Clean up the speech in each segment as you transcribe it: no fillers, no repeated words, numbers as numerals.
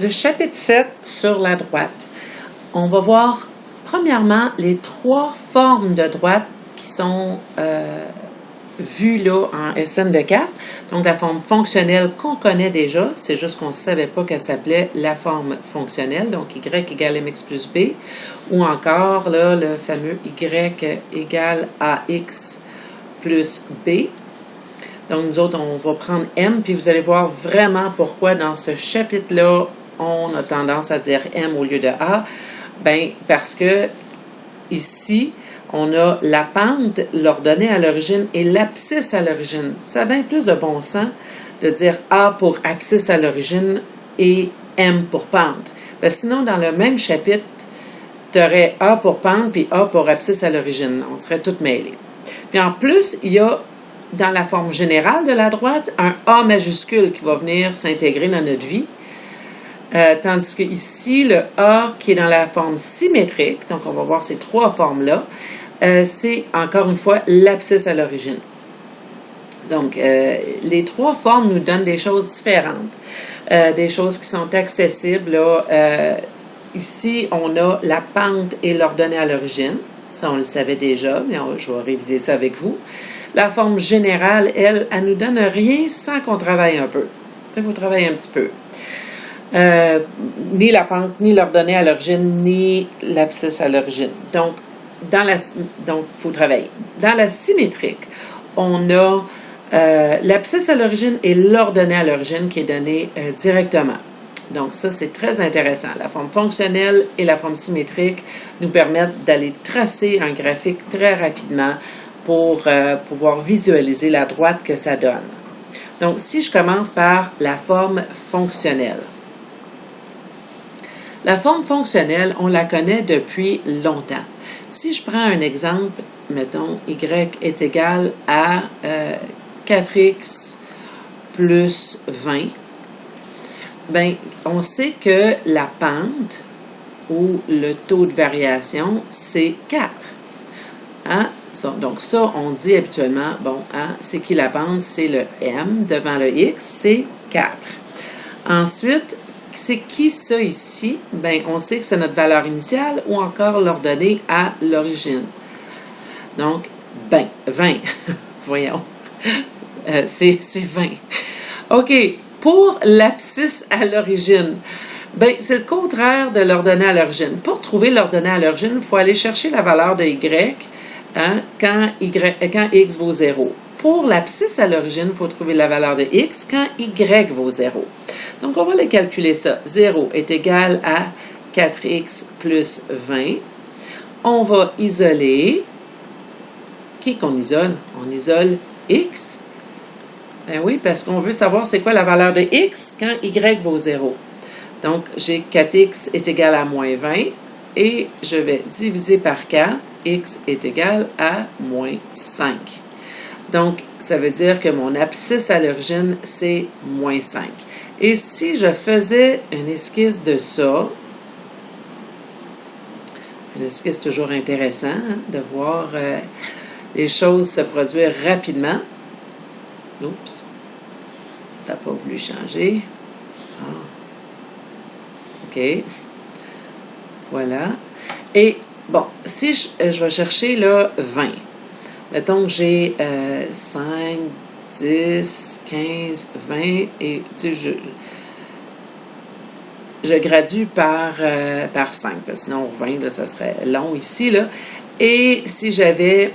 Le chapitre 7 sur la droite. On va voir premièrement les trois formes de droite qui sont vues là en SN de 4. Donc la forme fonctionnelle qu'on connaît déjà, c'est juste qu'on ne savait pas qu'elle s'appelait la forme fonctionnelle, donc y égale mx plus b, ou encore là, le fameux y égale ax plus b. Donc nous autres, on va prendre m, puis vous allez voir vraiment pourquoi dans ce chapitre-là, on a tendance à dire m au lieu de a. Bien, parce que ici, on a la pente, l'ordonnée à l'origine, et l'abscisse à l'origine. Ça a bien plus de bon sens de dire a pour abscisse à l'origine et m pour pente. Parce que sinon, dans le même chapitre, tu aurais a pour pente puis a pour abscisse à l'origine. On serait toutes mêlés. Puis en plus, il y a dans la forme générale de la droite un a majuscule qui va venir s'intégrer dans notre vie. Tandis que ici, le A qui est dans la forme symétrique, donc on va voir ces trois formes-là, c'est encore une fois l'abscisse à l'origine. Donc, les trois formes nous donnent des choses différentes, des choses qui sont accessibles. Là, ici, on a la pente et l'ordonnée à l'origine. Ça, on le savait déjà, mais je vais réviser ça avec vous. La forme générale, elle nous donne rien sans qu'on travaille un peu. Il faut travailler un petit peu. Ni la pente, ni l'ordonnée à l'origine, ni l'abscisse à l'origine. Donc, faut travailler. Dans la symétrique, on a l'abscisse à l'origine et l'ordonnée à l'origine qui est donnée directement. Donc, ça, c'est très intéressant. La forme fonctionnelle et la forme symétrique nous permettent d'aller tracer un graphique très rapidement pour pouvoir visualiser la droite que ça donne. Donc, si je commence par la forme fonctionnelle. La forme fonctionnelle, on la connaît depuis longtemps. Si je prends un exemple, mettons, y est égal à 4x plus 20, bien, on sait que la pente ou le taux de variation, c'est 4. Hein? Donc ça, on dit habituellement, bon, hein, c'est qui la pente? C'est le m devant le x, c'est 4. Ensuite, c'est qui ça ici? Bien, on sait que c'est notre valeur initiale ou encore l'ordonnée à l'origine. Donc, 20. Voyons. C'est 20. OK. Pour l'abscisse à l'origine, bien, c'est le contraire de l'ordonnée à l'origine. Pour trouver l'ordonnée à l'origine, il faut aller chercher la valeur de y, hein, quand x vaut 0. Pour l'abscisse à l'origine, il faut trouver la valeur de x quand y vaut 0. Donc, on va aller calculer ça. 0 est égal à 4x plus 20. On va isoler. Qui qu'on isole? On isole x. Ben oui, parce qu'on veut savoir c'est quoi la valeur de x quand y vaut 0. Donc, j'ai 4x est égal à moins 20 et je vais diviser par 4. X est égal à moins 5. Donc, ça veut dire que mon abscisse à l'origine, c'est moins 5. Et si je faisais une esquisse de ça, une esquisse toujours intéressant, hein, de voir les choses se produire rapidement. Oups, ça n'a pas voulu changer. Ah. OK. Voilà. Et, bon, si je vais chercher là 20. Mettons que j'ai 5, 10, 15, 20 et tu sais, je gradue par 5, parce que sinon 20, là, ça serait long ici. Là. Et si j'avais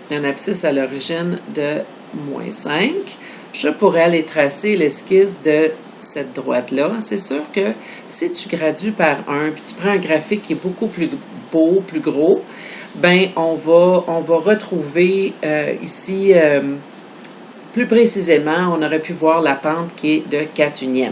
un abscisse à l'origine de moins 5, je pourrais aller tracer l'esquisse de cette droite-là. C'est sûr que si tu gradues par 1, puis tu prends un graphique qui est beaucoup plus beau, plus gros, ben on va retrouver ici plus précisément, on aurait pu voir la pente qui est de 4/1.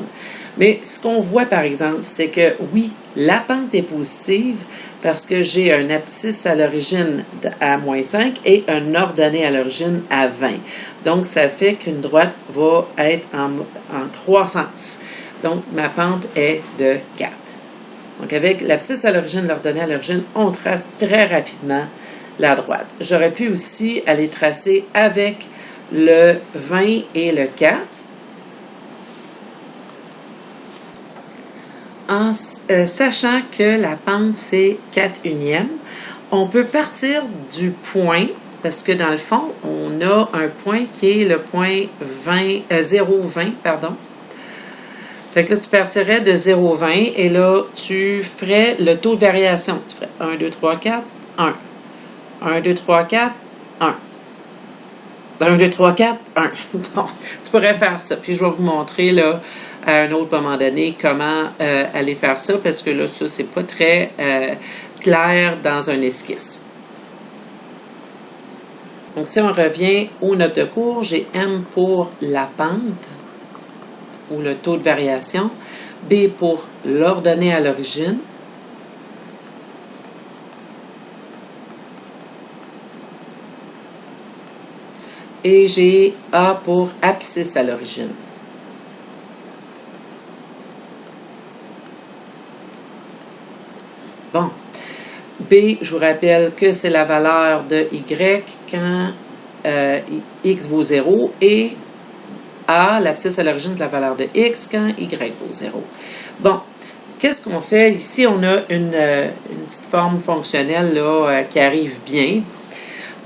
Mais ce qu'on voit par exemple, c'est que oui, la pente est positive parce que j'ai un abscisse à l'origine à moins 5 et un ordonnée à l'origine à 20. Donc ça fait qu'une droite va être en croissance. Donc ma pente est de 4. Donc, avec l'abscisse à l'origine, l'ordonnée à l'origine, on trace très rapidement la droite. J'aurais pu aussi aller tracer avec le 20 et le 4. sachant que la pente, c'est 4 unièmes, on peut partir du point, parce que dans le fond, on a un point qui est le point 0,20, pardon. Fait que là, tu partirais de 0,20 et là, tu ferais le taux de variation. Tu ferais 1, 2, 3, 4, 1. 1, 2, 3, 4, 1. 1, 2, 3, 4, 1. Donc, tu pourrais faire ça. Puis, je vais vous montrer, là, à un autre moment donné, comment aller faire ça, parce que là, ça, c'est pas très clair dans un esquisse. Donc, si on revient aux notes de cours, j'ai M pour la pente, ou le taux de variation, B pour l'ordonnée à l'origine, et j'ai A pour abscisse à l'origine. Bon. B, je vous rappelle que c'est la valeur de Y quand X vaut 0 et A, l'abscisse à l'origine, c'est la valeur de X quand Y vaut 0. Bon, qu'est-ce qu'on fait? Ici, on a une petite forme fonctionnelle là, qui arrive bien.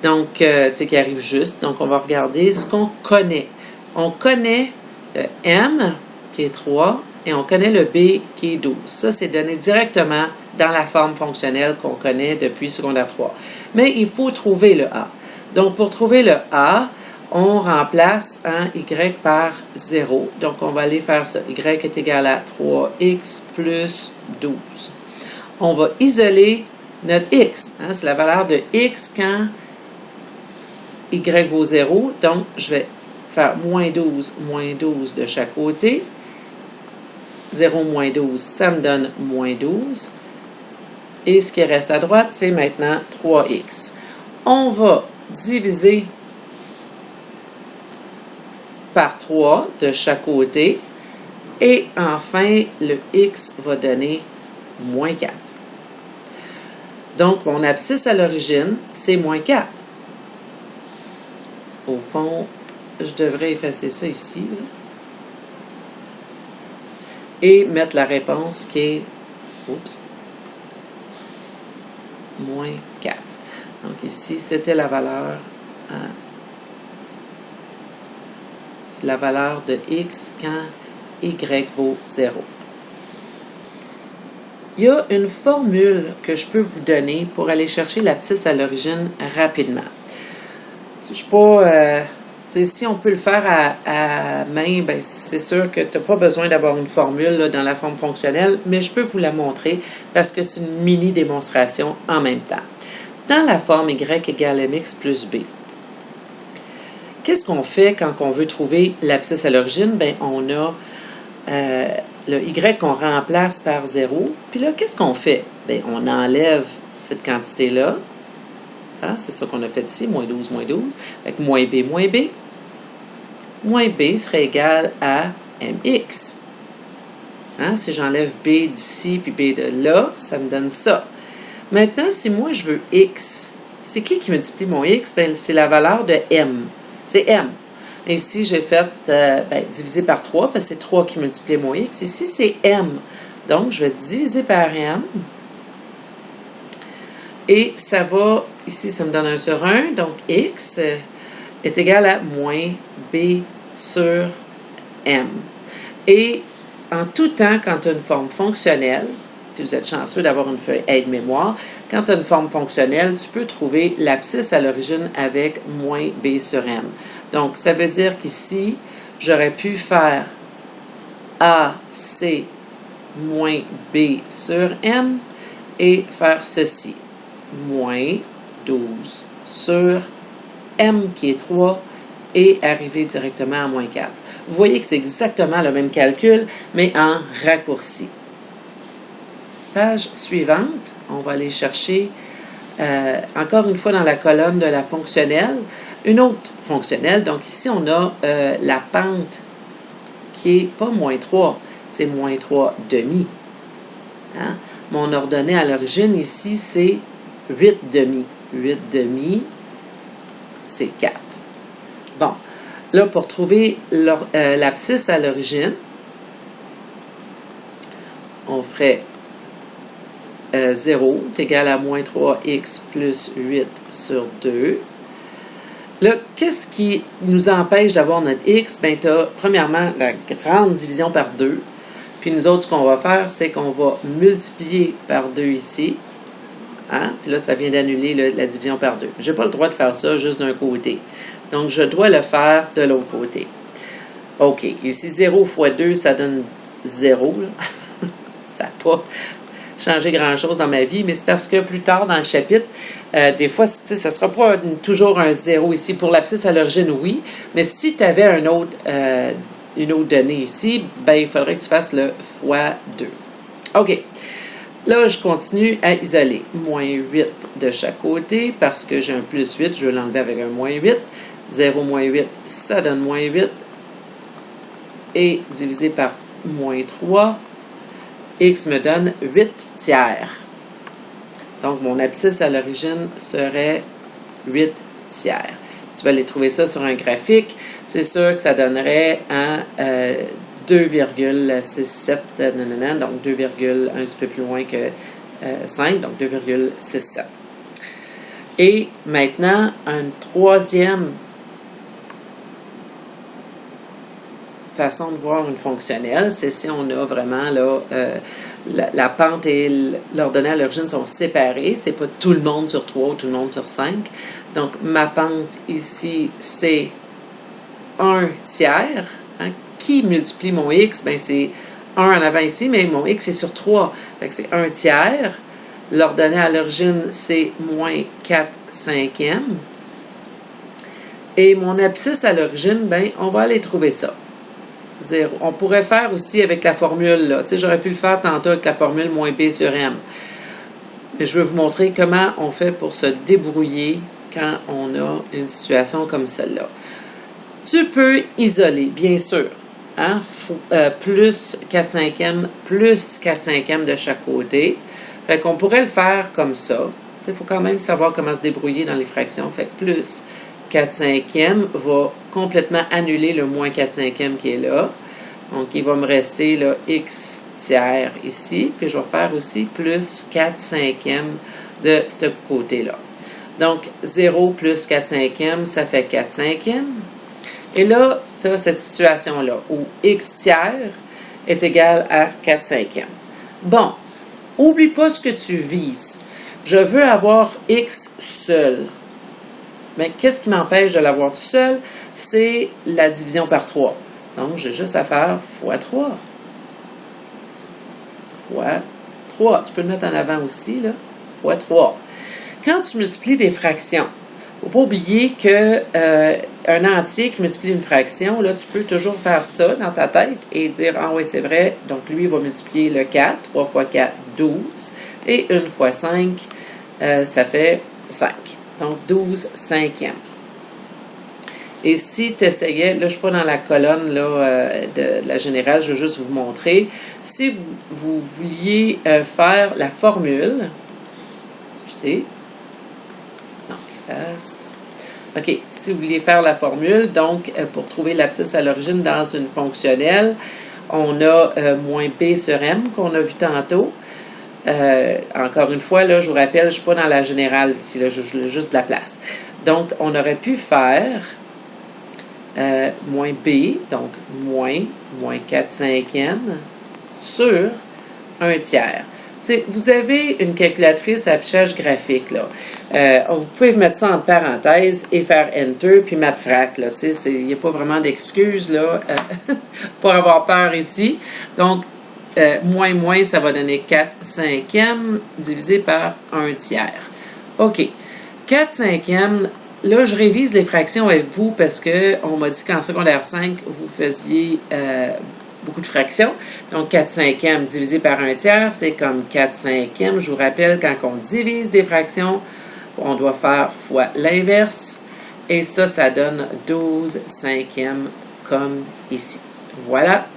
Donc, tu sais, qui arrive juste. Donc, on va regarder ce qu'on connaît. On connaît le M, qui est 3, et on connaît le B, qui est 12. Ça, c'est donné directement dans la forme fonctionnelle qu'on connaît depuis secondaire 3. Mais il faut trouver le A. Donc, pour trouver le A, on remplace un Y par 0. Donc, on va aller faire ça. Y est égal à 3X plus 12. On va isoler notre X. Hein, c'est la valeur de X quand Y vaut 0. Donc, je vais faire moins 12 de chaque côté. 0 moins 12, ça me donne moins 12. Et ce qui reste à droite, c'est maintenant 3X. On va diviser par 3 de chaque côté. Et enfin, le X va donner moins 4. Donc, mon abscisse à l'origine, c'est moins 4. Au fond, je devrais effacer ça ici. Là. Et mettre la réponse qui est moins 4. Donc ici, c'était la valeur, c'est la valeur de X quand Y vaut 0. Il y a une formule que je peux vous donner pour aller chercher l'abscisse à l'origine rapidement. Je ne suis pas... si on peut le faire à main, ben c'est sûr que tu n'as pas besoin d'avoir une formule là, dans la forme fonctionnelle, mais je peux vous la montrer parce que c'est une mini démonstration en même temps. Dans la forme Y égale MX plus B, qu'est-ce qu'on fait quand on veut trouver l'abscisse à l'origine? Ben, on a le Y qu'on remplace par 0. Puis là, qu'est-ce qu'on fait? Ben, on enlève cette quantité-là. Hein, c'est ça qu'on a fait ici, moins 12, moins 12. Avec moins B, moins B. Moins B serait égal à MX. Hein, si j'enlève B d'ici puis B de là, ça me donne ça. Maintenant, si moi je veux X, c'est qui multiplie mon X? Ben, c'est la valeur de M. C'est M. Ici, j'ai fait diviser par 3 parce que c'est 3 qui multiplie mon X. Ici, c'est M. Donc, je vais diviser par M. Et ça va, ici, ça me donne 1 sur 1. Donc, X est égal à moins B sur M. Et en tout temps, quand tu as une forme fonctionnelle, puis vous êtes chanceux d'avoir une feuille aide-mémoire, quand tu as une forme fonctionnelle, tu peux trouver l'abscisse à l'origine avec moins B sur M. Donc, ça veut dire qu'ici, j'aurais pu faire AC moins B sur M et faire ceci. Moins 12 sur M qui est 3 et arriver directement à moins 4. Vous voyez que c'est exactement le même calcul, mais en raccourci. Page suivante, on va aller chercher, encore une fois dans la colonne de la fonctionnelle, une autre fonctionnelle. Donc ici, on a la pente qui est pas moins 3, c'est moins 3 demi. Hein? Mon ordonnée à l'origine ici, c'est 8 demi. 8 demi, c'est 4. Bon, là, pour trouver l'abscisse à l'origine, on ferait 0 est égal à moins 3x plus 8 sur 2. Là, qu'est-ce qui nous empêche d'avoir notre x? Bien, tu as premièrement la grande division par 2. Puis nous autres, ce qu'on va faire, c'est qu'on va multiplier par 2 ici. Hein? Puis là, ça vient d'annuler la division par 2. Je n'ai pas le droit de faire ça juste d'un côté. Donc, je dois le faire de l'autre côté. OK. Ici, 0 fois 2, ça donne 0. Ça n'a pas changé grand-chose dans ma vie, mais c'est parce que plus tard dans le chapitre, des fois, ça ne sera pas toujours un 0 ici. Pour l'abscisse à l'origine, oui. Mais si tu avais une autre donnée ici, ben, il faudrait que tu fasses le fois 2. OK. Là, je continue à isoler. Moins 8 de chaque côté, parce que j'ai un plus 8, je vais l'enlever avec un moins 8. 0 moins 8, ça donne moins 8. Et divisé par moins 3, x me donne 8 tiers. Donc, mon abscisse à l'origine serait 8 tiers. Si tu vas aller trouver ça sur un graphique, c'est sûr que ça donnerait un 2,67, donc 2, un petit peu plus loin que 5, donc 2,67. Et maintenant, une troisième façon de voir une fonctionnelle, c'est si on a vraiment là, la pente et l'ordonnée à l'origine sont séparés. C'est pas tout le monde sur 3 ou tout le monde sur 5. Donc, ma pente ici, c'est 1 tiers. Hein? Qui multiplie mon x? Bien, c'est 1 en avant ici, mais mon x est sur 3. Fait que c'est 1 tiers. L'ordonnée à l'origine, c'est moins 4 cinquièmes. Et mon abscisse à l'origine, bien, on va aller trouver ça. 0. On pourrait faire aussi avec la formule, là. Tu sais, j'aurais pu le faire tantôt avec la formule moins b sur m. Mais je veux vous montrer comment on fait pour se débrouiller quand on a une situation comme celle-là. Tu peux isoler, bien sûr, hein, plus 4 cinquièmes, plus 4 cinquièmes de chaque côté. Fait qu'on pourrait le faire comme ça. Tu sais, il faut quand même savoir comment se débrouiller dans les fractions. Fait que plus 4 cinquièmes va complètement annuler le moins 4 cinquièmes qui est là. Donc, il va me rester là, x tiers ici. Puis, je vais faire aussi plus 4 cinquièmes de ce côté-là. Donc, 0 plus 4 cinquièmes, ça fait 4 cinquièmes. Et là, tu as cette situation-là où x tiers est égal à 4 cinquièmes. Bon, oublie pas ce que tu vises. Je veux avoir x seul. Mais qu'est-ce qui m'empêche de l'avoir tout seul? C'est la division par 3. Donc, j'ai juste à faire fois 3. Fois 3. Tu peux le mettre en avant aussi, là. Fois 3. Quand tu multiplies des fractions, il ne faut pas oublier qu'un entier qui multiplie une fraction, là, tu peux toujours faire ça dans ta tête et dire, ah oui, c'est vrai, donc lui, il va multiplier le 4. 3 fois 4, 12. Et 1 fois 5, ça fait 5. Donc, 12 cinquièmes. Et si tu essayais, là, je ne suis pas dans la colonne là, de la générale, je veux juste vous montrer. Si vous vouliez faire la formule, excusez, non, efface. OK, si vous vouliez faire la formule, donc, pour trouver l'abscisse à l'origine dans une fonctionnelle, on a moins b sur m qu'on a vu tantôt. Encore une fois, là, je vous rappelle, je ne suis pas dans la générale ici, là, juste de la place. Donc, on aurait pu faire moins b, donc moins 4 cinquièmes sur 1 tiers. T'sais, vous avez une calculatrice affichage graphique, là. Vous pouvez mettre ça en parenthèse et faire Enter, puis mettre frac, là. Il n'y a pas vraiment d'excuses, là, pour avoir peur ici. Donc, moins, ça va donner 4 cinquièmes divisé par 1 tiers. OK. 4 cinquièmes, là, je révise les fractions avec vous parce qu'on m'a dit qu'en secondaire 5, vous faisiez beaucoup de fractions. Donc, 4 cinquièmes divisé par 1 tiers, c'est comme 4 cinquièmes. Je vous rappelle, quand on divise des fractions, on doit faire fois l'inverse. Et ça donne 12 cinquièmes comme ici. Voilà.